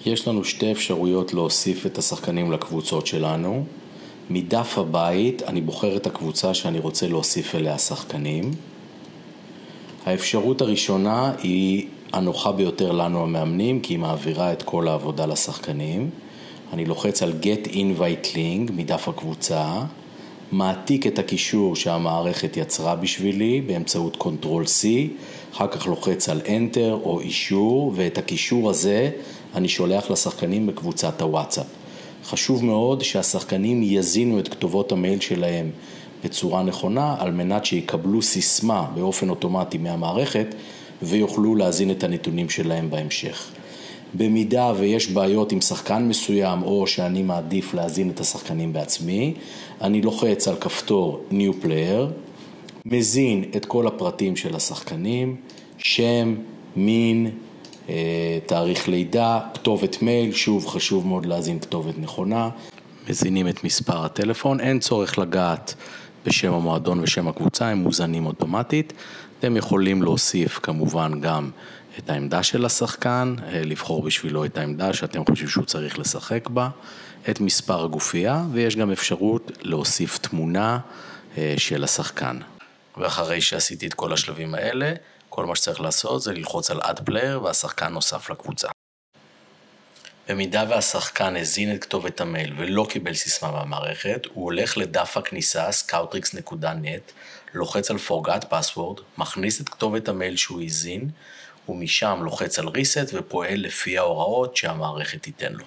יש לנו שתי אפשרויות להוסיף את השחקנים לקבוצות שלנו. מדף הבית אני בוחר את הקבוצה שאני רוצה להוסיף אליה שחקנים. האפשרות הראשונה היא הנוחה ביותר לנו המאמנים, כי היא מעבירה את כל העבודה לשחקנים. אני לוחץ על Get Invite Link מדף הקבוצה, מעתיק את הקישור שהמערכת יצרה בשבילי באמצעות Ctrl+C, אחר כך לוחץ על Enter או אישור, ואת הקישור הזה אני שולח לשחקנים בקבוצת הוואטסאפ. חשוב מאוד שהשחקנים יזינו את כתובות המייל שלהם בצורה נכונה, על מנת שיקבלו סיסמה באופן אוטומטי מהמערכת, ויוכלו להזין את הנתונים שלהם בהמשך. במידה ויש בעיות עם שחקן מסוים, או שאני מעדיף להזין את השחקנים בעצמי, אני לוחץ על כפתור New Player, מזין את כל הפרטים של השחקנים, שם, מין, תאריך לידה, כתובת מייל, שוב חשוב מאוד להזין כתובת נכונה, מזינים את מספר הטלפון, אין צורך לגעת בשם המועדון ושם הקבוצה, הם מוזנים אוטומטית. אתם יכולים להוסיף כמובן גם את העמדה של השחקן, לבחור בשבילו את העמדה שאתם חושבים שהוא צריך לשחק בה, את מספר הגופייה, ויש גם אפשרות להוסיף תמונה של השחקן. ואחרי שעשיתי את כל השלבים האלה, כל מה שצריך לעשות זה ללחוץ על Add Player והשחקן נוסף לקבוצה. במידה והשחקן הזין את כתובת המייל ולא קיבל סיסמה מהמערכת, הוא הולך לדף הכניסה scouttricks.net, לוחץ על Forgot Password, מכניס את כתובת המייל שהוא הזין, ומשם לוחץ על Reset ופועל לפי ההוראות שהמערכת תיתן לו.